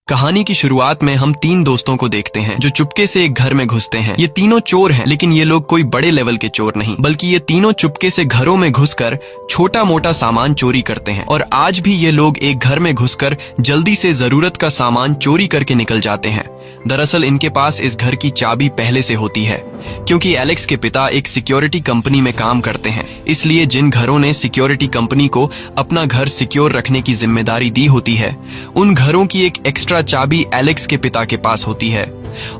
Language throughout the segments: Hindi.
कहानी की शुरुआत में हम तीन दोस्तों को देखते हैं जो चुपके से एक घर में घुसते हैं। ये तीनों चोर हैं, लेकिन ये लोग कोई बड़े लेवल के चोर नहीं, बल्कि ये तीनों चुपके से घरों में घुसकर छोटा मोटा सामान चोरी करते हैं। और आज भी ये लोग एक घर में घुसकर जल्दी से जरूरत का सामान चोरी करके निकल जाते हैं। दरअसल इनके पास इस घर की चाबी पहले से होती है, क्योंकि एलेक्स के पिता एक सिक्योरिटी कंपनी में काम करते हैं। इसलिए जिन घरों ने सिक्योरिटी कंपनी को अपना घर सिक्योर रखने की जिम्मेदारी दी होती है, उन घरों की एक एक्स्ट्रा चाबी एलेक्स के पिता के पास होती है।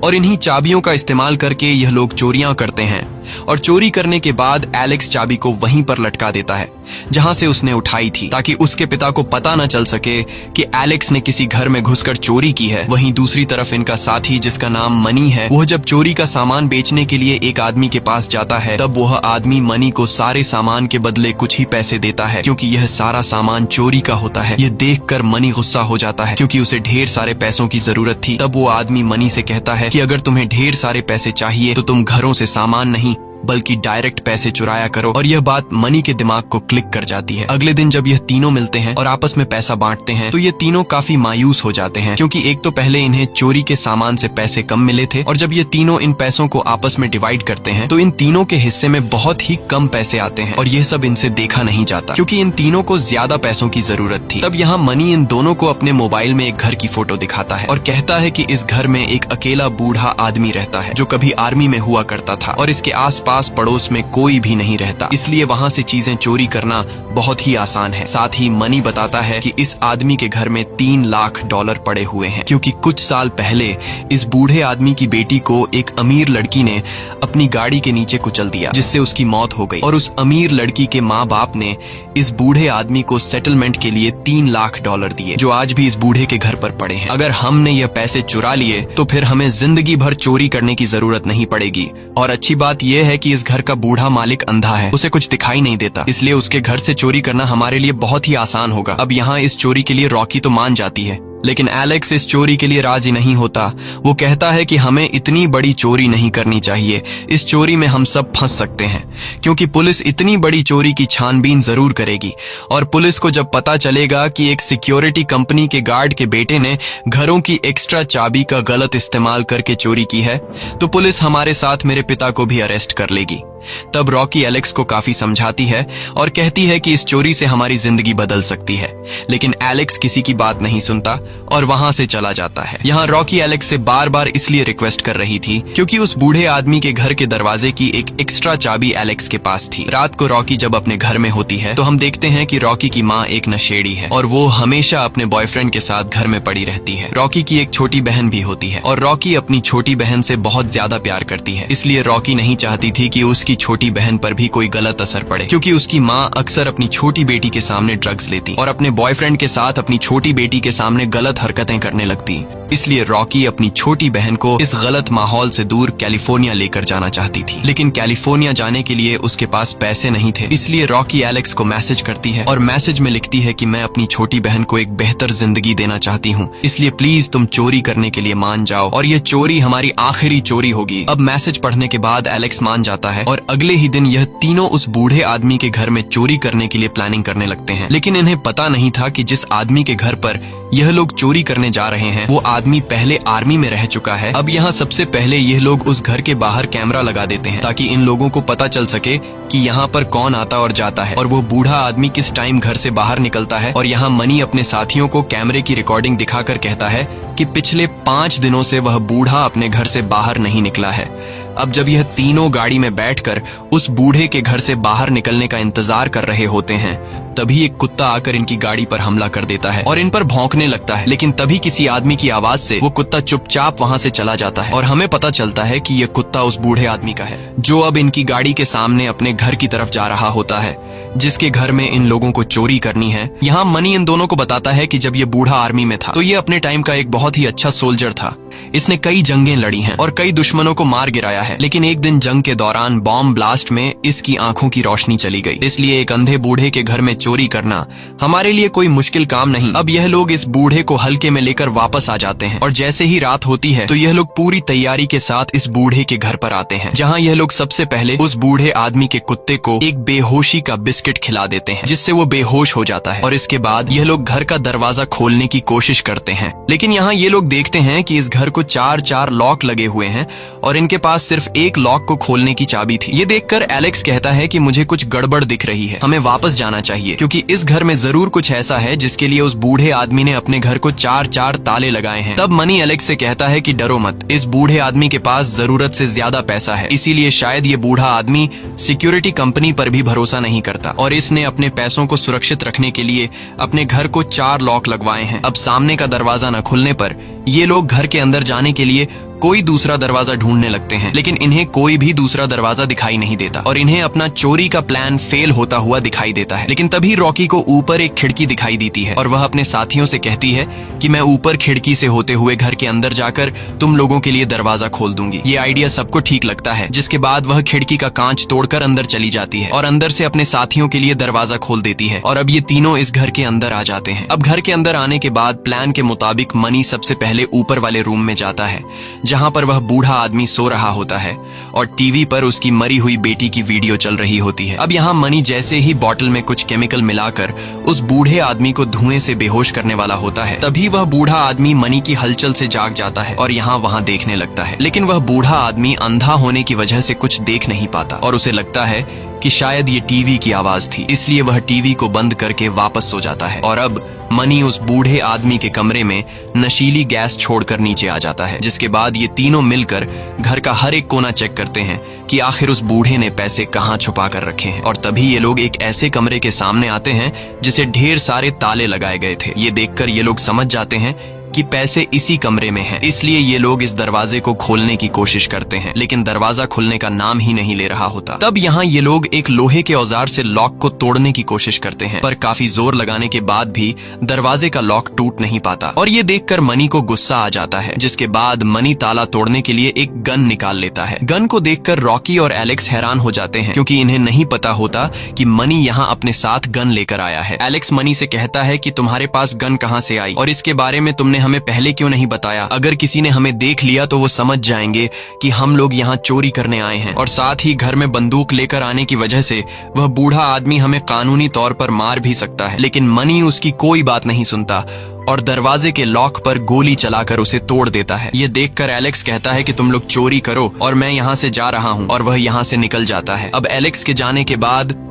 और इन्हीं चाबियों का इस्तेमाल करके यह लोग चोरियां करते हैं। और चोरी करने के बाद एलेक्स चाबी को वहीं पर लटका देता है जहां से उसने उठाई थी, ताकि उसके पिता को पता न चल सके कि एलेक्स ने किसी घर में घुसकर चोरी की है। वहीं दूसरी तरफ इनका साथी, जिसका नाम मनी है, वह जब चोरी का सामान बेचने के लिए एक आदमी के पास जाता है, तब वह आदमी मनी को सारे सामान के बदले कुछ ही पैसे देता है, क्योंकि यह सारा सामान चोरी का होता है। यह देखकर मनी गुस्सा हो जाता है, क्योंकि उसे ढेर सारे पैसों की जरूरत थी। तब वो आदमी मनी से कहता है कि अगर तुम्हें ढेर सारे पैसे चाहिए तो तुम घरों से सामान नहीं बल्कि डायरेक्ट पैसे चुराया करो। और यह बात मनी के दिमाग को क्लिक कर जाती है। अगले दिन जब यह तीनों मिलते हैं और आपस में पैसा बांटते हैं, तो ये तीनों काफी मायूस हो जाते हैं, क्योंकि एक तो पहले इन्हें चोरी के सामान से पैसे कम मिले थे, और जब ये तीनों इन पैसों को आपस में डिवाइड करते हैं तो इन तीनों के हिस्से में बहुत ही कम पैसे आते हैं। और यह सब इनसे देखा नहीं जाता, क्योंकि इन तीनों को ज्यादा पैसों की जरूरत थी। तब यहाँ मनी इन दोनों को अपने मोबाइल में एक घर की फोटो दिखाता है और कहता है कि इस घर में एक अकेला बूढ़ा आदमी रहता है, जो कभी आर्मी में हुआ करता था, और इसके आसपास पड़ोस में कोई भी नहीं रहता, इसलिए वहाँ से चीजें चोरी करना बहुत ही आसान है। साथ ही मनी बताता है कि इस आदमी के घर में $3 लाख पड़े हुए हैं, क्योंकि कुछ साल पहले इस बूढ़े आदमी की बेटी को एक अमीर लड़की ने अपनी गाड़ी के नीचे कुचल दिया, जिससे उसकी मौत हो गई। और उस अमीर लड़की के माँ बाप ने इस बूढ़े आदमी को सेटलमेंट के लिए $3 लाख दिए, जो आज भी इस बूढ़े के घर पर पड़े हैं। अगर हमने ये पैसे चुरा लिए तो फिर हमें जिंदगी भर चोरी करने की जरूरत नहीं पड़ेगी। और अच्छी बात यह है कि इस घर का बूढ़ा मालिक अंधा है, उसे कुछ दिखाई नहीं देता, इसलिए उसके घर से चोरी करना हमारे लिए बहुत ही आसान होगा। अब यहाँ इस चोरी के लिए रॉकी तो मान जाती है, लेकिन एलेक्स इस चोरी के लिए राजी नहीं होता। वो कहता है कि हमें इतनी बड़ी चोरी नहीं करनी चाहिए, इस चोरी में हम सब फंस सकते हैं, क्योंकि पुलिस इतनी बड़ी चोरी की छानबीन जरूर करेगी। और पुलिस को जब पता चलेगा कि एक सिक्योरिटी कंपनी के गार्ड के बेटे ने घरों की एक्स्ट्रा चाबी का गलत इस्तेमाल करके चोरी की है, तो पुलिस हमारे साथ मेरे पिता को भी अरेस्ट कर लेगी। तब रॉकी एलेक्स को काफी समझाती है और कहती है कि इस चोरी से हमारी जिंदगी बदल सकती है, लेकिन एलेक्स किसी की बात नहीं सुनता और वहां से चला जाता है। यहाँ रॉकी एलेक्स से बार बार इसलिए रिक्वेस्ट कर रही थी क्योंकि उस बूढ़े आदमी के घर के दरवाजे की एक एक्स्ट्रा चाबी एलेक्स के पास थी। रात को रॉकी जब अपने घर में होती है तो हम देखते हैं कि रॉकी की माँ एक नशेड़ी है और वो हमेशा अपने बॉयफ्रेंड के साथ घर में पड़ी रहती है। रॉकी की एक छोटी बहन भी होती है और रॉकी अपनी छोटी बहन से बहुत ज्यादा प्यार करती है, इसलिए रॉकी नहीं चाहती थी कि उसकी छोटी बहन पर भी कोई गलत असर पड़े, क्योंकि उसकी माँ अक्सर अपनी छोटी बेटी के सामने ड्रग्स लेती और अपने बॉयफ्रेंड के साथ अपनी छोटी बेटी के सामने गलत हरकतें करने लगती। इसलिए रॉकी अपनी छोटी बहन को इस गलत माहौल से दूर कैलिफोर्निया लेकर जाना चाहती थी, लेकिन कैलिफोर्निया जाने के लिए उसके पास पैसे नहीं थे। इसलिए रॉकी एलेक्स को मैसेज करती है और मैसेज में लिखती है कि मैं अपनी छोटी बहन को एक बेहतर जिंदगी देना चाहती हूँ, इसलिए प्लीज तुम चोरी करने के लिए मान जाओ और ये चोरी हमारी आखिरी चोरी होगी। अब मैसेज पढ़ने के बाद एलेक्स मान जाता है और अगले ही दिन यह तीनों उस बूढ़े आदमी के घर में चोरी करने के लिए प्लानिंग करने लगते हैं। लेकिन इन्हें पता नहीं था कि जिस आदमी के घर पर यह लोग चोरी करने जा रहे हैं वो आदमी पहले आर्मी में रह चुका है। अब यहाँ सबसे पहले यह लोग उस घर के बाहर कैमरा लगा देते हैं, ताकि इन लोगों को पता चल सके कि यहाँ पर कौन आता और जाता है और वो बूढ़ा आदमी किस टाइम घर से बाहर निकलता है। और यहाँ मनी अपने साथियों को कैमरे की रिकॉर्डिंग दिखाकर कहता है कि पिछले 5 दिनों से वह बूढ़ा अपने घर से बाहर नहीं निकला है। अब जब यह तीनों गाड़ी में बैठकर उस बूढ़े के घर से बाहर निकलने का इंतजार कर रहे होते हैं, तभी एक कुत्ता आकर इनकी गाड़ी पर हमला कर देता है और इन पर भौंकने लगता है। लेकिन तभी किसी आदमी की आवाज से वो कुत्ता चुपचाप वहां से चला जाता है और हमें पता चलता है कि यह कुत्ता उस बूढ़े आदमी का है, जो अब इनकी गाड़ी के सामने अपने घर की तरफ जा रहा होता है, जिसके घर में इन लोगों को चोरी करनी है। यहाँ मनी इन दोनों को बताता है कि जब ये बूढ़ा आर्मी में था तो ये अपने टाइम का एक बहुत ही अच्छा सोल्जर था, इसने कई जंगें लड़ी हैं और कई दुश्मनों को मार गिराया है, लेकिन एक दिन जंग के दौरान बॉम्ब ब्लास्ट में इसकी आंखों की रोशनी चली गई। इसलिए एक अंधे बूढ़े के घर में चोरी करना हमारे लिए कोई मुश्किल काम नहीं। अब यह लोग इस बूढ़े को हल्के में लेकर वापस आ जाते हैं और जैसे ही रात होती है तो यह लोग पूरी तैयारी के साथ इस बूढ़े के घर पर आते हैं, जहां यह लोग सबसे पहले उस बूढ़े आदमी के कुत्ते को एक बेहोशी का बिस्किट खिला देते हैं, जिससे वो बेहोश हो जाता है। और इसके बाद यह लोग घर का दरवाजा खोलने की कोशिश करते हैं, लेकिन यहाँ ये लोग देखते हैं कि इस घर को 4 लॉक लगे हुए हैं और इनके पास सिर्फ एक लॉक को खोलने की चाबी थी। ये देखकर एलेक्स कहता है कि मुझे कुछ गड़बड़ दिख रही है, हमें वापस जाना चाहिए, क्योंकि इस घर में जरूर कुछ ऐसा है जिसके लिए उस बूढ़े आदमी ने अपने घर को 4 ताले लगाए हैं। तब मनी एलेक्स से कहता है कि डरो मत, इस बूढ़े आदमी के पास जरूरत से ज्यादा पैसा है, इसीलिए शायद ये बूढ़ा आदमी सिक्योरिटी कंपनी पर भी भरोसा नहीं करता और इसने अपने पैसों को सुरक्षित रखने के लिए अपने घर को 4 लॉक लगवाए हैं। अब सामने का दरवाजा न खुलने पर ये लोग घर के अंदर जाने के लिए कोई दूसरा दरवाजा ढूंढने लगते हैं, लेकिन इन्हें कोई भी दूसरा दरवाजा दिखाई नहीं देता और इन्हें अपना चोरी का प्लान फेल होता हुआ दिखाई देता है। लेकिन तभी रॉकी को ऊपर एक खिड़की दिखाई देती है और वह अपने साथियों से कहती है कि मैं ऊपर खिड़की से होते हुए घर के अंदर जाकर तुम लोगों के लिए दरवाजा खोल दूंगी। ये आइडिया सबको ठीक लगता है, जिसके बाद वह खिड़की का कांच तोड़कर अंदर चली जाती है और अंदर से अपने साथियों के लिए दरवाजा खोल देती है और अब ये तीनों इस घर के अंदर आ जाते हैं। अब घर के अंदर आने के बाद प्लान के मुताबिक मनी सबसे पहले ऊपर वाले रूम में जाता है, जहां पर वह बूढ़ा आदमी सो रहा होता है और टीवी पर उसकी मरी हुई बेटी की वीडियो चल रही होती है। अब यहाँ मनी जैसे ही बॉटल में कुछ केमिकल मिलाकर उस बूढ़े आदमी को धुएं से बेहोश करने वाला होता है, तभी वह बूढ़ा आदमी मनी की हलचल से जाग जाता है और यहाँ वहाँ देखने लगता है। लेकिन वह बूढ़ा आदमी अंधा होने की वजह से कुछ देख नहीं पाता और उसे लगता है कि शायद ये टीवी की आवाज थी, इसलिए वह टीवी को बंद करके वापस सो जाता है। और अब मनी उस बूढ़े आदमी के कमरे में नशीली गैस छोड़कर नीचे आ जाता है, जिसके बाद ये तीनों मिलकर घर का हर एक कोना चेक करते हैं कि आखिर उस बूढ़े ने पैसे कहाँ छुपा कर रखे हैं। और तभी ये लोग एक ऐसे कमरे के सामने आते हैं जिसे ढेर सारे ताले लगाए गए थे। ये देखकर ये लोग समझ जाते हैं कि पैसे इसी कमरे में हैं, इसलिए ये लोग इस दरवाजे को खोलने की कोशिश करते हैं, लेकिन दरवाजा खुलने का नाम ही नहीं ले रहा होता। तब यहाँ ये लोग एक लोहे के औजार से लॉक को तोड़ने की कोशिश करते हैं, पर काफी जोर लगाने के बाद भी दरवाजे का लॉक टूट नहीं पाता और ये देखकर मनी को गुस्सा आ जाता है, जिसके बाद मनी ताला तोड़ने के लिए एक गन निकाल लेता है। गन को देखकर रॉकी और एलेक्स हैरान हो जाते हैं, क्योंकि इन्हें नहीं पता होता कि मनी यहाँ अपने साथ गन लेकर आया है। एलेक्स मनी से कहता है कि तुम्हारे पास गन कहाँ से आई और इसके बारे में तुमने हमें पहले क्यों नहीं बताया? अगर किसी ने हमें देख लिया तो वो समझ जाएंगे कि हम लोग यहाँ चोरी करने आए हैं, और साथ ही घर में बंदूक लेकर आने की वजह से वह बूढ़ा आदमी हमें कानूनी तौर पर मार भी सकता है। लेकिन मनी उसकी कोई बात नहीं सुनता और दरवाजे के लॉक पर गोली चलाकर उसे तोड़ देता है। ये देखकर एलेक्स कहता है कि तुम लोग चोरी करो और मैं यहाँ से जा रहा हूँ, और वह यहाँ से निकल जाता है। अब एलेक्स के जाने के बाद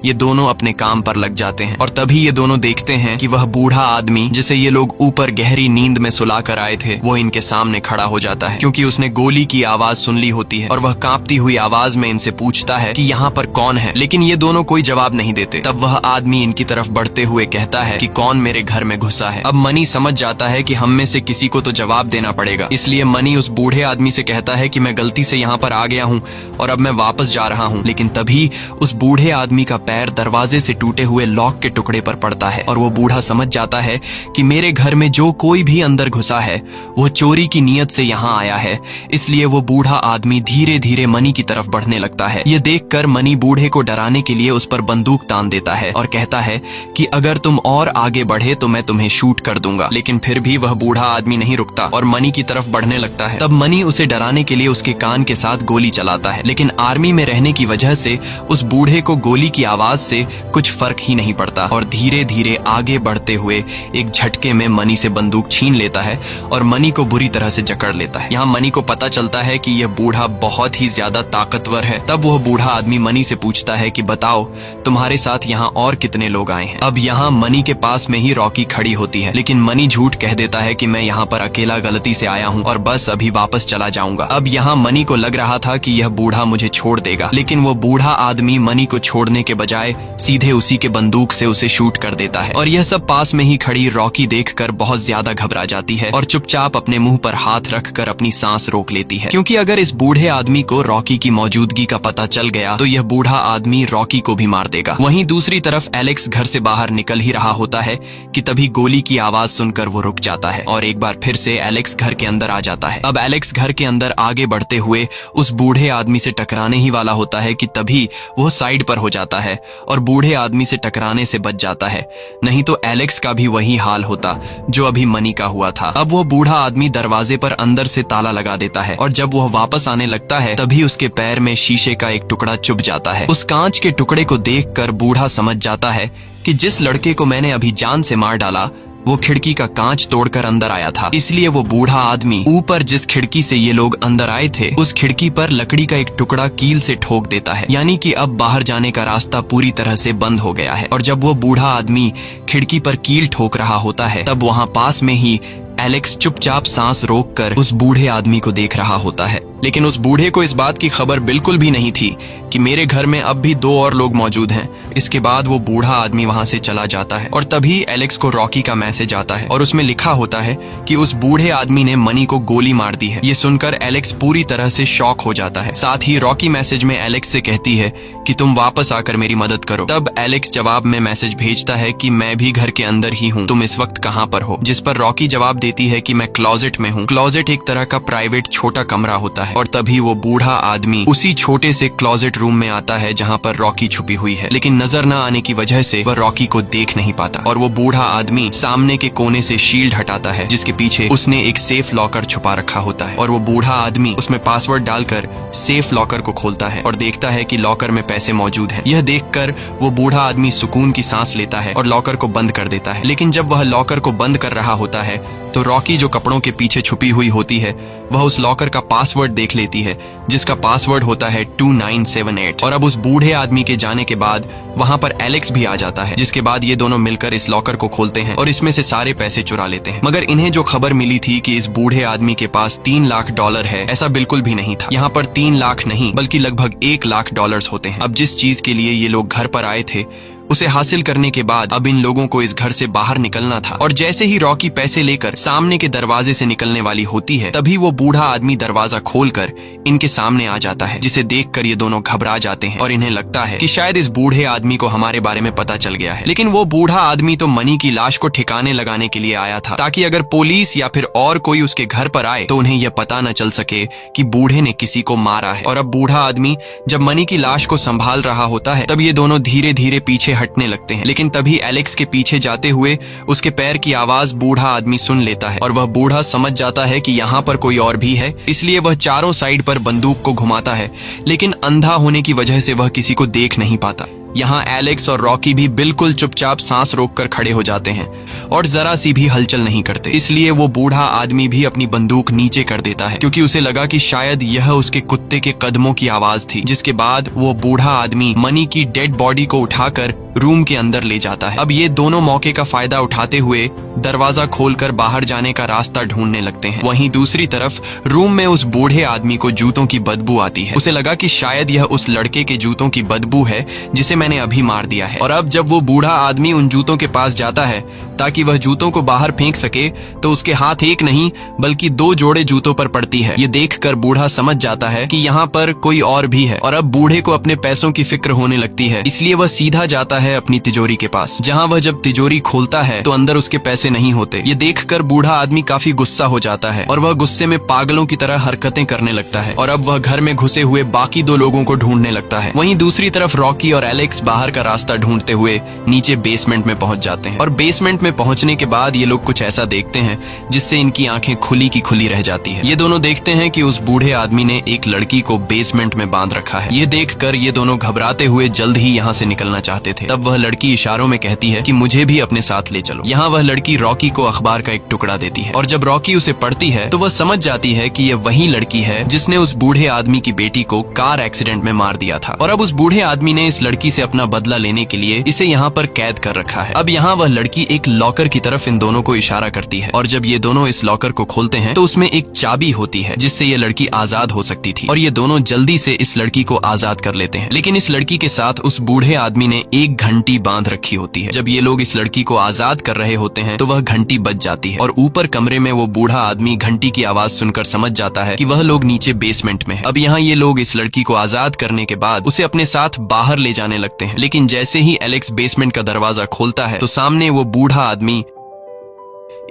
ये दोनों अपने काम पर लग जाते हैं और तभी ये दोनों देखते हैं कि वह बूढ़ा आदमी जिसे ये लोग ऊपर गहरी नींद में सुला कर आए थे, वो इनके सामने खड़ा हो जाता है, क्योंकि उसने गोली की आवाज सुन ली होती है और वह कांपती हुई आवाज में इनसे पूछता है कि यहाँ पर कौन है। लेकिन ये दोनों कोई जवाब नहीं देते। तब वह आदमी इनकी तरफ बढ़ते हुए कहता है कि कौन मेरे घर में घुसा है। अब मनी समझ जाता है कि हम में से किसी को तो जवाब देना पड़ेगा, इसलिए मनी उस बूढ़े आदमी से कहता है कि मैं गलती से यहाँ पर आ गया हूँ और अब मैं वापस जा रहा हूँ। लेकिन तभी उस बूढ़े आदमी का पैर दरवाजे से टूटे हुए लॉक के टुकड़े पर पड़ता है और वो बूढ़ा समझ जाता है कि मेरे घर में जो कोई भी अंदर घुसा है वो चोरी की नीयत से यहाँ आया है। इसलिए वो बूढ़ा आदमी धीरे धीरे मनी की तरफ बढ़ने लगता है। ये देखकर मनी बूढ़े को डराने के लिए उस पर बंदूक तान देता है और कहता है कि अगर तुम और आगे बढ़े तो मैं तुम्हें शूट कर दूंगा। लेकिन फिर भी वह बूढ़ा आदमी नहीं रुकता और मनी की तरफ बढ़ने लगता है। तब मनी उसे डराने के लिए उसके कान के साथ गोली चलाता है, लेकिन आर्मी में रहने की वजह से उस बूढ़े को गोली की आवाज से कुछ फर्क ही नहीं पड़ता और धीरे धीरे आगे बढ़ते हुए एक झटके में मनी से बंदूक छीन लेता है और मनी को बुरी तरह से जकड़ लेता है। यहाँ मनी को पता चलता है कि यह बूढ़ा बहुत ही ज्यादा ताकतवर है। तब वह बूढ़ा आदमी मनी से पूछता है कि बताओ तुम्हारे साथ यहाँ और कितने लोग आए हैं। अब यहाँ मनी के पास में ही रॉकी खड़ी होती है, लेकिन मनी झूठ कह देता है कि मैं यहाँ पर अकेला गलती से आया हूँ और बस अभी वापस चला जाऊंगा। अब यहाँ मनी को लग रहा था कि यह बूढ़ा मुझे छोड़ देगा, लेकिन वो बूढ़ा आदमी मनी को छोड़ने के बजाय सीधे उसी के बंदूक से उसे शूट कर देता है। और यह सब पास में ही खड़ी रॉकी देखकर बहुत ज्यादा घबरा जाती है और चुपचाप अपने मुंह पर हाथ रखकर अपनी सांस रोक लेती है, क्योंकि अगर इस बूढ़े आदमी को रॉकी की मौजूदगी का पता चल गया तो यह बूढ़ा आदमी रॉकी को भी मार देगा। वहीं दूसरी तरफ एलेक्स घर से बाहर निकल ही रहा होता है कि तभी गोली की आवाज सुनकर वो रुक जाता है और एक बार फिर से एलेक्स घर के अंदर आ जाता है। अब एलेक्स घर के अंदर आगे बढ़ते हुए उस बूढ़े आदमी से टकराने ही वाला होता है कि तभी वो साइड पर हो जाता है और बूढ़े आदमी से टकराने से बच जाता है, नहीं तो एलेक्स का भी वही हाल होता जो अभी मनी का हुआ था। अब वो बूढ़ा आदमी दरवाजे पर अंदर से ताला लगा देता है और जब वह वापस आने लगता है तभी उसके पैर में शीशे का एक टुकड़ा चुभ जाता है। उस कांच के टुकड़े को देखकर बूढ़ा समझ जाता है कि जिस लड़के को मैंने अभी जान से मार डाला वो खिड़की का कांच तोड़कर अंदर आया था। इसलिए वो बूढ़ा आदमी ऊपर जिस खिड़की से ये लोग अंदर आए थे उस खिड़की पर लकड़ी का एक टुकड़ा कील से ठोक देता है, यानी कि अब बाहर जाने का रास्ता पूरी तरह से बंद हो गया है। और जब वो बूढ़ा आदमी खिड़की पर कील ठोक रहा होता है तब वहाँ पास में ही एलेक्स चुपचाप सांस रोककर उस बूढ़े आदमी को देख रहा होता है। लेकिन उस बूढ़े को इस बात की खबर बिल्कुल भी नहीं थी कि मेरे घर में अब भी 2 और लोग मौजूद हैं। इसके बाद वो बूढ़ा आदमी वहां से चला जाता है और तभी एलेक्स को रॉकी का मैसेज आता है और उसमें लिखा होता है कि उस बूढ़े आदमी ने मनी को गोली मार दी है। ये सुनकर एलेक्स पूरी तरह से शॉक हो जाता है। साथ ही रॉकी मैसेज में एलेक्स से कहती है कि तुम वापस आकर मेरी मदद करो। तब एलेक्स जवाब में मैसेज भेजता है कि मैं भी घर के अंदर ही हूँ, तुम इस वक्त कहाँ पर हो? जिस पर रॉकी जवाब देती है कि मैं क्लोजेट में हूँ। क्लोजेट एक तरह का प्राइवेट छोटा कमरा होता है और तभी वो बूढ़ा आदमी उसी छोटे से क्लोजेट रूम में आता है जहाँ पर रॉकी छुपी हुई है, लेकिन नजर न आने की वजह से वह रॉकी को देख नहीं पाता और वो बूढ़ा आदमी सामने के कोने से शील्ड हटाता है जिसके पीछे उसने एक सेफ लॉकर छुपा रखा होता है और वो बूढ़ा आदमी उसमें पासवर्ड डालकर सेफ लॉकर को खोलता है और देखता है कि लॉकर में पैसे मौजूद हैं। यह देखकर वो बूढ़ा आदमी सुकून की सांस लेता है और लॉकर को बंद कर देता है। लेकिन जब वह लॉकर को बंद कर रहा होता है तो रॉकी जो कपड़ों के पीछे छुपी हुई होती है वह उस लॉकर का पासवर्ड देख लेती है जिसका पासवर्ड होता है 2978। और अब उस बूढ़े आदमी के जाने के बाद वहां पर एलेक्स भी आ जाता है, जिसके बाद ये दोनों मिलकर इस लॉकर को खोलते हैं और इसमें से सारे पैसे चुरा लेते हैं। मगर इन्हें जो खबर मिली थी कि इस बूढ़े आदमी के पास $3 लाख है, ऐसा बिल्कुल भी नहीं था। यहाँ पर 3 लाख नहीं बल्कि लगभग $1 लाख होते हैं। अब जिस चीज के लिए ये लोग घर पर आए थे उसे हासिल करने के बाद अब इन लोगों को इस घर से बाहर निकलना था और जैसे ही रॉकी पैसे लेकर सामने के दरवाजे से निकलने वाली होती है तभी वो बूढ़ा आदमी दरवाजा खोलकर इनके सामने आ जाता है, जिसे देखकर ये दोनों घबरा जाते हैं और इन्हें लगता है कि शायद इस बूढ़े आदमी को हमारे बारे में पता चल गया है। लेकिन वो बूढ़ा आदमी तो मनी की लाश को ठिकाने लगाने के लिए आया था ताकि अगर पुलिस या फिर और कोई उसके घर पर आए तो उन्हें यह पता न चल सके कि बूढ़े ने किसी को मारा है। और अब बूढ़ा आदमी जब मनी की लाश को संभाल रहा होता है तब ये दोनों धीरे धीरे पीछे हटने लगते हैं। लेकिन तभी एलेक्स के पीछे जाते हुए उसके पैर की आवाज बूढ़ा आदमी सुन लेता है और वह बूढ़ा समझ जाता है कि यहाँ पर कोई और भी है, इसलिए वह चारों साइड पर बंदूक को घुमाता है, लेकिन अंधा होने की वजह से वह किसी को देख नहीं पाता। यहाँ एलेक्स और रॉकी भी बिल्कुल चुपचाप सांस रोककर खड़े हो जाते हैं और जरा सी भी हलचल नहीं करते। इसलिए वो बूढ़ा आदमी भी अपनी बंदूक नीचे कर देता है क्योंकि उसे लगा कि शायद यह उसके कुत्ते के कदमों की आवाज थी। जिसके बाद वो बूढ़ा आदमी मनी की डेड बॉडी को उठाकर रूम के अंदर ले जाता है। अब ये दोनों मौके का फायदा उठाते हुए दरवाजा खोलकर बाहर जाने का रास्ता ढूंढने लगते हैं। वहीं दूसरी तरफ रूम में उस बूढ़े आदमी को जूतों की बदबू आती है। उसे लगा कि शायद यह उस लड़के के जूतों की बदबू है जिसे मैंने अभी मार दिया है। और अब जब वो बूढ़ा आदमी उन जूतों के पास जाता है ताकि वह जूतों को बाहर फेंक सके तो उसके हाथ एक नहीं बल्कि 2 जोड़े जूतों पर पड़ती है। ये देखकर बूढ़ा समझ जाता है कि यहाँ पर कोई और भी है और अब बूढ़े को अपने पैसों की फिक्र होने लगती है, इसलिए वह सीधा जाता है अपनी तिजोरी के पास, जहाँ वह जब तिजोरी खोलता है तो अंदर उसके पैसे नहीं होते। ये देखकर बूढ़ा आदमी काफी गुस्सा हो जाता है और वह गुस्से में पागलों की तरह हरकतें करने लगता है और अब वह घर में घुसे हुए बाकी 2 लोगों को ढूंढने लगता है। वहीं दूसरी तरफ रॉकी और एलेक्स बाहर का रास्ता ढूंढते हुए नीचे बेसमेंट में पहुंच जाते हैं और बेसमेंट में पहुंचने के बाद ये लोग कुछ ऐसा देखते हैं जिससे इनकी आंखें खुली की खुली रह जाती है। ये दोनों देखते हैं कि उस बूढ़े आदमी ने एक लड़की को बेसमेंट में बांध रखा है। ये देखकर ये दोनों घबराते हुए जल्द ही यहाँ से निकलना चाहते थे। तब वह लड़की इशारों में कहती है कि मुझे भी अपने साथ ले चलो। यहाँ वह लड़की रॉकी को अखबार का एक टुकड़ा देती है और जब रॉकी उसे पढ़ती है तो वह समझ जाती है कि यह वही लड़की है जिसने उस बूढ़े आदमी की बेटी को कार एक्सीडेंट में मार दिया था। और अब उस बूढ़े आदमी ने इस लड़की से अपना बदला लेने के लिए इसे यहाँ पर कैद कर रखा है। अब यहाँ वह लड़की एक लॉकर की तरफ इन दोनों को इशारा करती है और जब ये दोनों इस लॉकर को खोलते हैं तो उसमें एक चाबी होती है जिससे ये लड़की आजाद हो सकती थी और ये दोनों जल्दी से इस लड़की को आजाद कर लेते हैं। लेकिन इस लड़की के साथ उस बूढ़े आदमी ने एक घंटी बांध रखी होती है। जब ये लोग इस लड़की को आजाद कर रहे होते हैं तो वह घंटी बज जाती है और ऊपर कमरे में वो बूढ़ा आदमी घंटी की आवाज सुनकर समझ जाता है कि वह लोग नीचे बेसमेंट में है। अब यहाँ ये लोग इस लड़की को आजाद करने के बाद उसे अपने साथ बाहर ले जाने लगते हैं। लेकिन जैसे ही एलेक्स बेसमेंट का दरवाजा खोलता है तो सामने वो बूढ़ा आदमी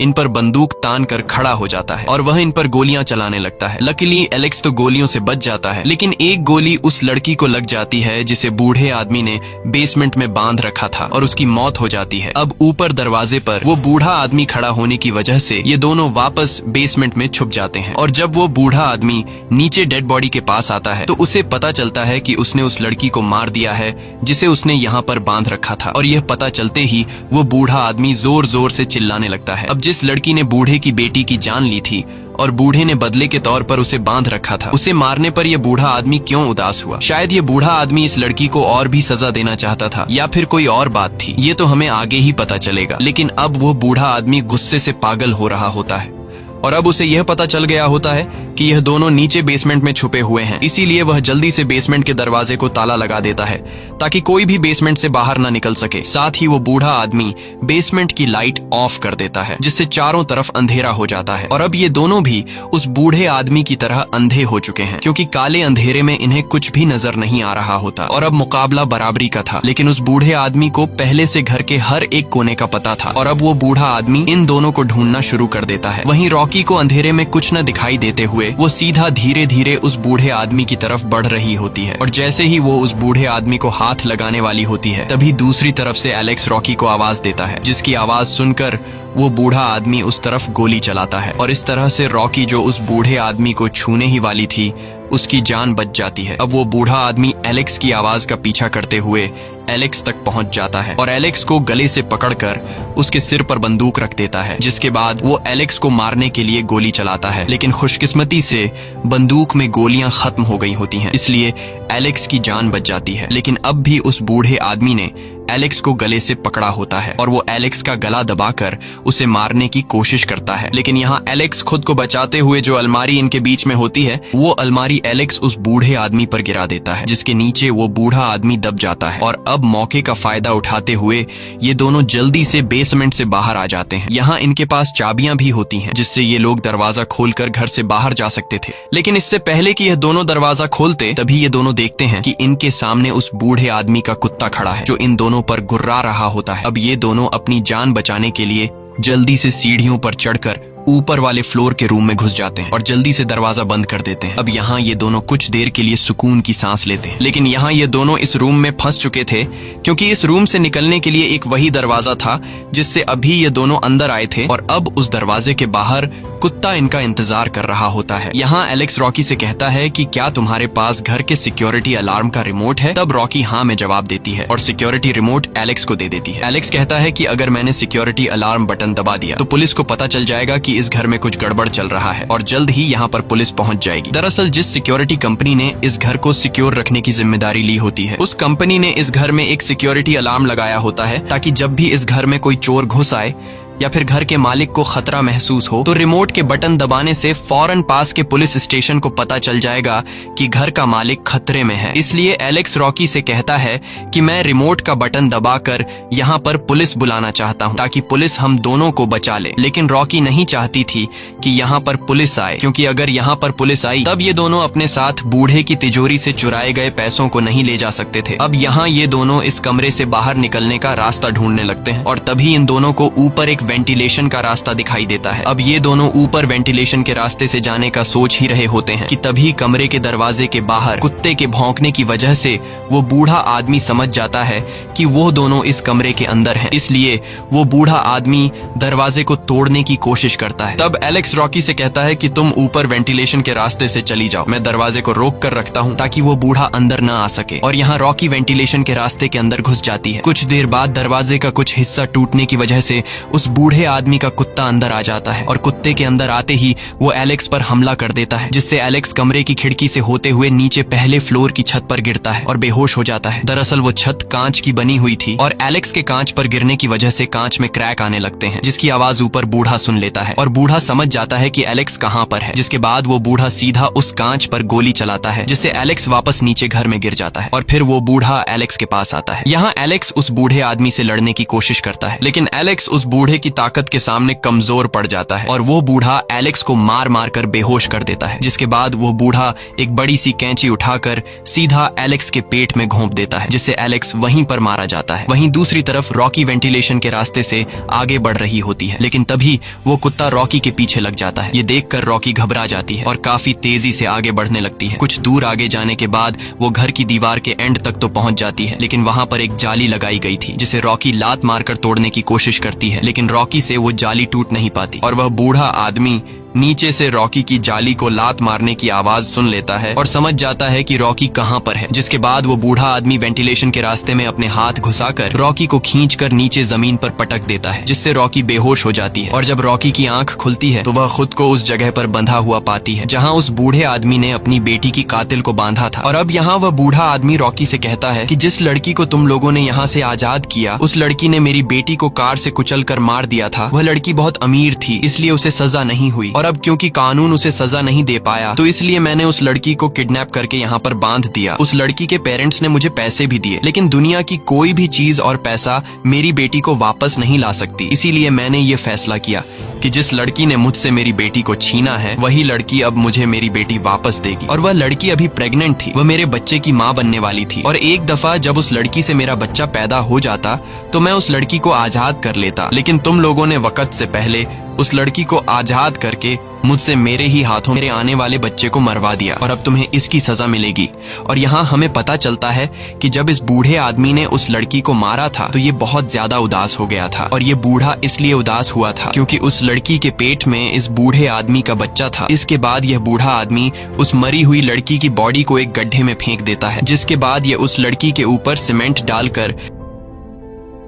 इन पर बंदूक तान कर खड़ा हो जाता है और वह इन पर गोलियां चलाने लगता है। लकीली एलेक्स तो गोलियों से बच जाता है, लेकिन एक गोली उस लड़की को लग जाती है जिसे बूढ़े आदमी ने बेसमेंट में बांध रखा था और उसकी मौत हो जाती है। अब ऊपर दरवाजे पर वो बूढ़ा आदमी खड़ा होने की वजह से ये दोनों वापस बेसमेंट में छुप जाते हैं और जब वो बूढ़ा आदमी नीचे डेड बॉडी के पास आता है तो उसे पता चलता है कि उसने उस लड़की को मार दिया है जिसे उसने यहाँ पर बांध रखा था और यह पता चलते ही वो बूढ़ा आदमी जोर जोर से चिल्लाने लगता है। अब जिस लड़की ने बूढ़े की बेटी की जान ली थी और बूढ़े ने बदले के तौर पर उसे बांध रखा था, उसे मारने पर यह बूढ़ा आदमी क्यों उदास हुआ? शायद ये बूढ़ा आदमी इस लड़की को और भी सजा देना चाहता था या फिर कोई और बात थी, ये तो हमें आगे ही पता चलेगा। लेकिन अब वो बूढ़ा आदमी गुस्से से पागल हो रहा होता है और अब उसे यह पता चल गया होता है कि यह दोनों नीचे बेसमेंट में छुपे हुए हैं। इसीलिए वह जल्दी से बेसमेंट के दरवाजे को ताला लगा देता है ताकि कोई भी बेसमेंट से बाहर ना निकल सके। साथ ही वो बूढ़ा आदमी बेसमेंट की लाइट ऑफ कर देता है जिससे चारों तरफ अंधेरा हो जाता है और अब ये दोनों भी उस बूढ़े आदमी की तरह अंधे हो चुके हैं क्योंकि काले अंधेरे में इन्हें कुछ भी नजर नहीं आ रहा होता और अब मुकाबला बराबरी का था। लेकिन उस बूढ़े आदमी को पहले से घर के हर एक कोने का पता था और अब वो बूढ़ा आदमी इन दोनों को ढूंढना शुरू कर देता है। वहीं रॉकी को अंधेरे में कुछ न दिखाई देते हुए वो सीधा धीरे धीरे उस बूढ़े आदमी की तरफ बढ़ रही होती है और जैसे ही वो उस बूढ़े आदमी को हाथ लगाने वाली होती है तभी दूसरी तरफ से एलेक्स रॉकी को आवाज देता है, जिसकी आवाज सुनकर वो बूढ़ा आदमी उस तरफ गोली चलाता है और इस तरह से रॉकी जो उस बूढ़े आदमी को छूने ही वाली थी उसकी जान बच जाती है। अब वो बूढ़ा आदमी एलेक्स की आवाज का पीछा करते हुए एलेक्स तक पहुंच जाता है और एलेक्स को गले से पकड़कर उसके सिर पर बंदूक रख देता है, जिसके बाद वो एलेक्स को मारने के लिए गोली चलाता है। लेकिन खुशकिस्मती से बंदूक में गोलियां खत्म हो गई होती हैं, इसलिए एलेक्स की जान बच जाती है। लेकिन अब भी उस बूढ़े आदमी ने एलेक्स को गले से पकड़ा होता है और वो एलेक्स का गला दबाकर उसे मारने की कोशिश करता है। लेकिन यहाँ एलेक्स खुद को बचाते हुए जो अलमारी इनके बीच में होती है वो अलमारी एलेक्स उस बूढ़े आदमी पर गिरा देता है, जिसके नीचे वो बूढ़ा आदमी दब जाता है और अब मौके का फायदा उठाते हुए ये दोनों जल्दी से बेसमेंट से बाहर आ जाते हैं। यहाँ इनके पास चाबियां भी होती हैं जिससे ये लोग दरवाजा खोलकर घर से बाहर जा सकते थे। लेकिन इससे पहले कि यह दोनों दरवाजा खोलते तभी ये दोनों देखते हैं कि इनके सामने उस बूढ़े आदमी का कुत्ता खड़ा है जो इन दोनों पर गुर्रा रहा होता है। अब ये दोनों अपनी जान बचाने के लिए जल्दी से सीढ़ियों पर चढ़कर ऊपर वाले फ्लोर के रूम में घुस जाते हैं और जल्दी से दरवाजा बंद कर देते हैं। अब यहाँ ये दोनों कुछ देर के लिए सुकून की सांस लेते हैं। लेकिन यहाँ ये दोनों इस रूम में फंस चुके थे क्योंकि इस रूम से निकलने के लिए एक वही दरवाजा था जिससे अभी ये दोनों अंदर आए थे और अब उस दरवाजे के बाहर कुत्ता इनका इंतजार कर रहा होता है। यहाँ एलेक्स रॉकी से कहता है कि क्या तुम्हारे पास घर के सिक्योरिटी अलार्म का रिमोट है? तब रॉकी हाँ में जवाब देती है और सिक्योरिटी रिमोट एलेक्स को दे देती है। एलेक्स कहता है कि अगर मैंने सिक्योरिटी अलार्म बटन दबा दिया तो पुलिस को पता चल जाएगा कि इस घर में कुछ गड़बड़ चल रहा है और जल्द ही यहाँ पर पुलिस पहुँच जाएगी। दरअसल जिस सिक्योरिटी कंपनी ने इस घर को सिक्योर रखने की जिम्मेदारी ली होती है उस कंपनी ने इस घर में एक सिक्योरिटी अलार्म लगाया होता है ताकि जब भी इस घर में कोई चोर घुस आए या फिर घर के मालिक को खतरा महसूस हो तो रिमोट के बटन दबाने से फौरन पास के पुलिस स्टेशन को पता चल जाएगा कि घर का मालिक खतरे में है। इसलिए एलेक्स रॉकी से कहता है कि मैं रिमोट का बटन दबाकर यहाँ पर पुलिस बुलाना चाहता हूँ ताकि पुलिस हम दोनों को बचा ले। लेकिन रॉकी नहीं चाहती थी कि यहाँ पर पुलिस आए क्योंकि अगर यहाँ पर पुलिस आई तब ये दोनों अपने साथ बूढ़े की तिजोरी से चुराए गए पैसों को नहीं ले जा सकते थे। अब यहाँ ये दोनों इस कमरे से बाहर निकलने का रास्ता ढूंढने लगते हैं और तभी इन दोनों को ऊपर एक वेंटिलेशन का रास्ता दिखाई देता है। अब ये दोनों ऊपर वेंटिलेशन के रास्ते से जाने का सोच ही रहे होते हैं कि तभी कमरे के दरवाजे के बाहर कुत्ते के भौंकने की वजह से वो बूढ़ा आदमी समझ जाता है कि वो दोनों इस कमरे के अंदर हैं। इसलिए वो बूढ़ा आदमी दरवाजे को तोड़ने की कोशिश करता है। तब एलेक्स रॉकी से कहता है कि तुम ऊपर वेंटिलेशन के रास्ते से चली जाओ, मैं दरवाजे को रोक कर रखता हूँ ताकि वो बूढ़ा अंदर न आ सके। और यहाँ रॉकी वेंटिलेशन के रास्ते के अंदर घुस जाती है। कुछ देर बाद दरवाजे का कुछ हिस्सा टूटने की वजह से उस बूढ़े आदमी का कुत्ता अंदर आ जाता है और कुत्ते के अंदर आते ही वो एलेक्स पर हमला कर देता है, जिससे एलेक्स कमरे की खिड़की से होते हुए नीचे पहले फ्लोर की छत पर गिरता है और बेहोश हो जाता है। दरअसल वो छत कांच की बनी हुई थी और एलेक्स के कांच पर गिरने की वजह से कांच में क्रैक आने लगते हैं, जिसकी आवाज ऊपर बूढ़ा सुन लेता है और बूढ़ा समझ जाता है कि एलेक्स कहाँ पर है। जिसके बाद वो बूढ़ा सीधा उस कांच पर गोली चलाता है, जिससे एलेक्स वापस नीचे घर में गिर जाता है और फिर वो बूढ़ा एलेक्स के पास आता है। यहाँ एलेक्स उस बूढ़े आदमी से लड़ने की कोशिश करता है, लेकिन एलेक्स उस बूढ़े की ताकत के सामने कमजोर पड़ जाता है और वो बूढ़ा एलेक्स को मार मार कर बेहोश कर देता है। जिसके बाद वो बूढ़ा एक बड़ी सी कैंची उठाकर सीधा एलेक्स के पेट में घोंप देता है, जिससे एलेक्स वहीं पर मारा जाता है। वहीं दूसरी तरफ रॉकी वेंटिलेशन के रास्ते से आगे बढ़ रही होती है, लेकिन तभी वो कुत्ता रॉकी के पीछे लग जाता है। ये देखकर रॉकी घबरा जाती है और काफी तेजी से आगे बढ़ने लगती है। कुछ दूर आगे जाने के बाद वो घर की दीवार के एंड तक तो पहुंच जाती है, लेकिन वहां पर एक जाली लगाई गई थी, जिसे रॉकी लात मारकर तोड़ने की कोशिश करती है, लेकिन रॉकी से वो जाली टूट नहीं पाती और वह बूढ़ा आदमी नीचे से रॉकी की जाली को लात मारने की आवाज सुन लेता है और समझ जाता है कि रॉकी कहाँ पर है। जिसके बाद वो बूढ़ा आदमी वेंटिलेशन के रास्ते में अपने हाथ घुसाकर रॉकी को खींचकर नीचे जमीन पर पटक देता है, जिससे रॉकी बेहोश हो जाती है और जब रॉकी की आंख खुलती है तो वह खुद को उस जगह पर बंधा हुआ पाती है जहाँ उस बूढ़े आदमी ने अपनी बेटी की कातिल को बांधा था। और अब यहाँ वह बूढ़ा आदमी रॉकी से कहता है कि जिस लड़की को तुम लोगों ने यहाँ से आजाद किया, उस लड़की ने मेरी बेटी को कार से कुचल कर मार दिया था। वह लड़की बहुत अमीर थी, इसलिए उसे सजा नहीं हुई और अब क्योंकि कानून उसे सजा नहीं दे पाया तो इसलिए मैंने उस लड़की को किडनैप करके यहाँ पर बांध दिया। उस लड़की के पेरेंट्स ने मुझे पैसे भी दिए, लेकिन दुनिया की कोई भी चीज और पैसा मेरी बेटी को वापस नहीं ला सकती। इसीलिए मैंने ये फैसला किया कि जिस लड़की ने मुझसे मेरी बेटी को छीना है, वही लड़की अब मुझे मेरी बेटी वापस देगी। और वह लड़की अभी प्रेग्नेंट थी, वह मेरे बच्चे की माँ बनने वाली थी और एक दफा जब उस लड़की से मेरा बच्चा पैदा हो जाता तो मैं उस लड़की को आजाद कर लेता, लेकिन तुम लोगों ने वक्त से पहले उस लड़की को आजाद करके मुझसे मेरे ही हाथों मेरे आने वाले बच्चे को मरवा दिया और अब तुम्हें इसकी सजा मिलेगी। और यहाँ हमें पता चलता है कि जब इस बूढ़े आदमी ने उस लड़की को मारा था तो ये बहुत ज्यादा उदास हो गया था और ये बूढ़ा इसलिए उदास हुआ था क्योंकि उस लड़की के पेट में इस बूढ़े आदमी का बच्चा था। इसके बाद यह बूढ़ा आदमी उस मरी हुई लड़की की बॉडी को एक गड्ढे में फेंक देता है, जिसके बाद यह उस लड़की के ऊपर सीमेंट डालकर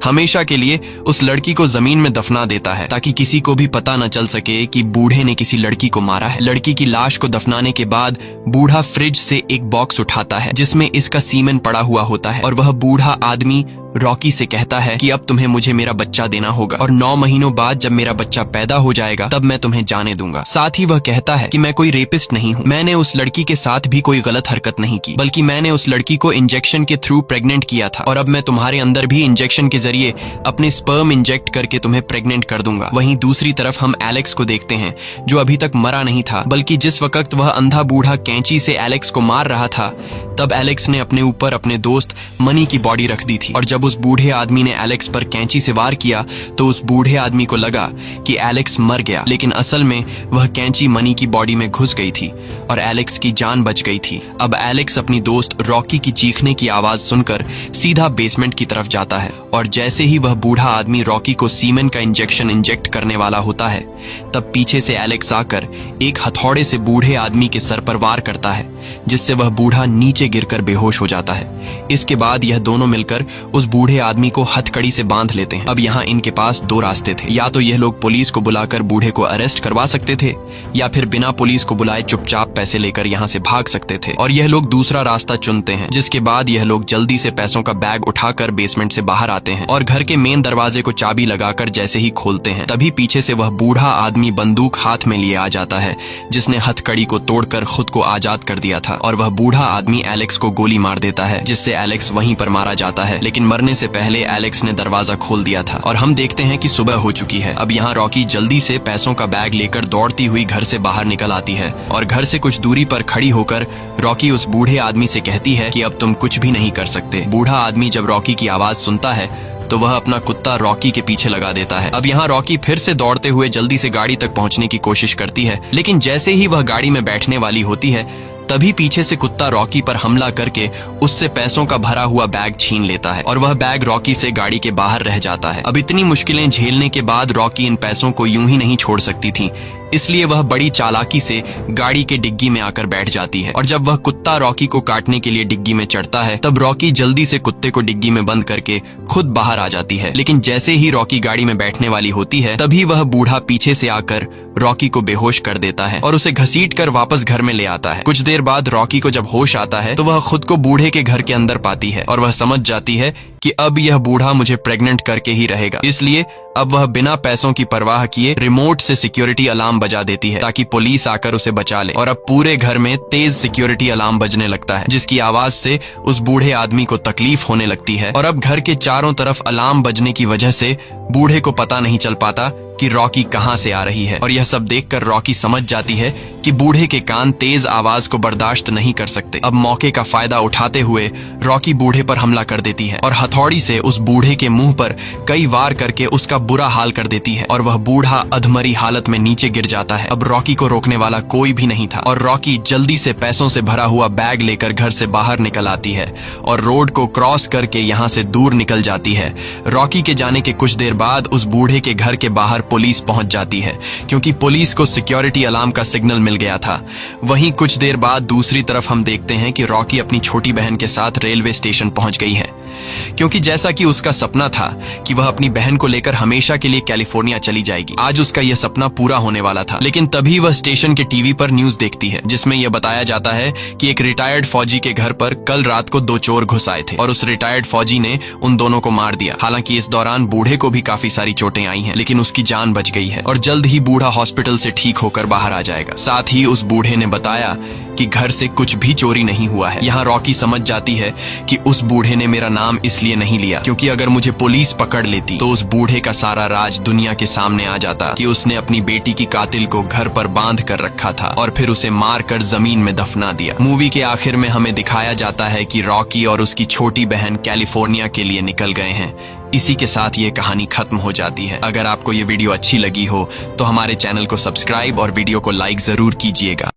हमेशा के लिए उस लड़की को जमीन में दफना देता है ताकि किसी को भी पता न चल सके कि बूढ़े ने किसी लड़की को मारा है। लड़की की लाश को दफनाने के बाद बूढ़ा फ्रिज से एक बॉक्स उठाता है जिसमें इसका सीमेन पड़ा हुआ होता है और वह बूढ़ा आदमी रॉकी से कहता है कि अब तुम्हें मुझे मेरा बच्चा देना होगा और 9 महीनों बाद जब मेरा बच्चा पैदा हो जाएगा तब मैं तुम्हें जाने दूंगा। साथ ही वह कहता है कि मैं कोई रेपिस्ट नहीं हूँ, मैंने उस लड़की के साथ भी कोई गलत हरकत नहीं की, बल्कि मैंने उस लड़की को इंजेक्शन के थ्रू प्रेग्नेंट किया था और अब मैं तुम्हारे अंदर भी इंजेक्शन के जरिए अपने स्पर्म इंजेक्ट करके तुम्हें प्रेग्नेंट कर दूंगा। वहीं दूसरी तरफ हम एलेक्स को देखते हैं जो अभी तक मरा नहीं था, बल्कि जिस वक्त वह अंधा बूढ़ा कैंची से एलेक्स को मार रहा था तब एलेक्स ने अपने ऊपर अपने दोस्त मनी की बॉडी रख दी थी और जब उस बूढ़े आदमी ने एलेक्स पर कैंची से वार किया तो उस बूढ़े आदमी को लगा कि एलेक्स मर गया, लेकिन असल में वह कैंची मनी की बॉडी में घुस गई थी और एलेक्स की जान बच गई थी। अब एलेक्स अपनी दोस्त रॉकी की चीखने की आवाज सुनकर सीधा बेसमेंट की तरफ जाता है और जैसे ही वह बूढ़ा आदमी रॉकी को सीमेन का इंजेक्शन इंजेक्ट करने वाला होता है तब पीछे से एलेक्स आकर एक हथौड़े से बूढ़े आदमी के सर पर वार करता है, जिससे वह बूढ़ा नीचे गिरकर बेहोश हो जाता है। इसके बाद यह दोनों मिलकर उस बूढ़े आदमी को हथकड़ी से बांध लेते हैं। अब यहाँ इनके पास 2 रास्ते थे, या तो यह लोग पुलिस को बुलाकर बूढ़े को अरेस्ट करवा सकते थे या फिर बिना पुलिस को बुलाए चुपचाप पैसे लेकर यहाँ से भाग सकते थे, और यह लोग दूसरा रास्ता चुनते हैं। जिसके बाद यह लोग जल्दी से पैसों का बैग उठाकर बेसमेंट से बाहर आते हैं और घर के मेन दरवाजे को चाबी लगाकर जैसे ही खोलते हैं तभी पीछे से वह बूढ़ा आदमी बंदूक हाथ में लिए आ जाता है जिसने हथकड़ी को तोड़कर खुद को आजाद कर दिया था और वह बूढ़ा आदमी एलेक्स को गोली मार देता है, जिससे एलेक्स वहीं पर मारा जाता है। लेकिन मरने से पहले एलेक्स ने दरवाजा खोल दिया था और हम देखते हैं कि सुबह हो चुकी है। अब यहाँ रॉकी जल्दी से पैसों का बैग लेकर दौड़ती हुई घर से बाहर निकल आती है और घर से कुछ दूरी पर खड़ी होकर रॉकी उस बूढ़े आदमी से कहती है कि अब तुम कुछ भी नहीं कर सकते। बूढ़ा आदमी जब रॉकी की आवाज सुनता है तो वह अपना कुत्ता रॉकी के पीछे लगा देता है। अब यहाँ रॉकी फिर से दौड़ते हुए जल्दी से गाड़ी तक पहुंचने की कोशिश करती है, लेकिन जैसे ही वह गाड़ी में बैठने वाली होती है तभी पीछे से कुत्ता रॉकी पर हमला करके उससे पैसों का भरा हुआ बैग छीन लेता है और वह बैग रॉकी से गाड़ी के बाहर रह जाता है। अब इतनी मुश्किलें झेलने के बाद रॉकी इन पैसों को यूं ही नहीं छोड़ सकती थी, इसलिए वह बड़ी चालाकी से गाड़ी के डिग्गी में आकर बैठ जाती है। और जब वह कुत्ता रॉकी को काटने के लिए डिग्गी में चढ़ता है तब रॉकी जल्दी से कुत्ते को डिग्गी में बंद करके खुद बाहर आ जाती है। लेकिन जैसे ही रॉकी गाड़ी में बैठने वाली होती है तभी वह बूढ़ा पीछे से आकर रॉकी को बेहोश कर देता है और उसे घसीट कर वापस घर में ले आता है। कुछ देर बाद रॉकी को जब होश आता है तो वह खुद को बूढ़े के घर के अंदर पाती है और वह समझ जाती है कि अब यह बूढ़ा मुझे प्रेग्नेंट करके ही रहेगा। इसलिए अब वह बिना पैसों की परवाह किए रिमोट से सिक्योरिटी अलार्म बजा देती है ताकि पुलिस आकर उसे बचा ले। और अब पूरे घर में तेज सिक्योरिटी अलार्म बजने लगता है जिसकी आवाज से उस बूढ़े आदमी को तकलीफ होने लगती है। और अब घर के चारों तरफ अलार्म बजने की वजह से बूढ़े को पता नहीं चल पाता कि रॉकी कहां से आ रही है। और यह सब देखकर रॉकी समझ जाती है कि बूढ़े के कान तेज आवाज को बर्दाश्त नहीं कर सकते। अब मौके का फायदा उठाते हुए रॉकी बूढ़े पर हमला कर देती है और हथौड़ी से उस बूढ़े के मुंह पर कई वार करके उसका बुरा हाल कर देती है और वह बूढ़ा अधमरी हालत में नीचे गिर जाता है। अब रॉकी को रोकने वाला कोई भी नहीं था और रॉकी जल्दी से पैसों से भरा हुआ बैग लेकर घर से बाहर निकल आती है और रोड को क्रॉस करके यहाँ से दूर निकल जाती है। रॉकी के जाने के कुछ देर बाद उस बूढ़े के घर के बाहर पुलिस पहुंच जाती है क्योंकि पुलिस को सिक्योरिटी अलार्म का सिग्नल मिल गया था। वहीं कुछ देर बाद दूसरी तरफ हम देखते हैं कि रॉकी अपनी छोटी बहन के साथ रेलवे स्टेशन पहुंच गई है क्योंकि जैसा कि उसका सपना था कि वह अपनी बहन को लेकर हमेशा के लिए कैलिफोर्निया चली जाएगी, आज उसका यह सपना पूरा होने वाला था। लेकिन तभी वह स्टेशन के टीवी पर न्यूज देखती है जिसमें यह बताया जाता है कि एक रिटायर्ड फौजी के घर पर कल रात को 2 चोर घुस आए थे और उस रिटायर्ड फौजी ने उन दोनों को मार दिया। हालांकि इस दौरान बूढ़े को भी काफी सारी चोटें आई हैं लेकिन उसकी जान बच गई है और जल्द ही बूढ़ा हॉस्पिटल से ठीक होकर बाहर आ जाएगा। साथ ही उस बूढ़े ने बताया कि घर से कुछ भी चोरी नहीं हुआ है। यहाँ रॉकी समझ जाती है कि उस बूढ़े ने मेरा नाम इसलिए नहीं लिया क्योंकि अगर मुझे पुलिस पकड़ लेती तो उस बूढ़े का सारा राज दुनिया के सामने आ जाता कि उसने अपनी बेटी की कातिल को घर पर बांध कर रखा था और फिर उसे मार कर जमीन में दफना दिया। मूवी के आखिर में हमें दिखाया जाता है कि रॉकी और उसकी छोटी बहन कैलिफोर्निया के लिए निकल गए हैं। इसी के साथ ये कहानी खत्म हो जाती है। अगर आपको ये वीडियो अच्छी लगी हो तो हमारे चैनल को सब्सक्राइब और वीडियो को लाइक जरूर कीजिएगा।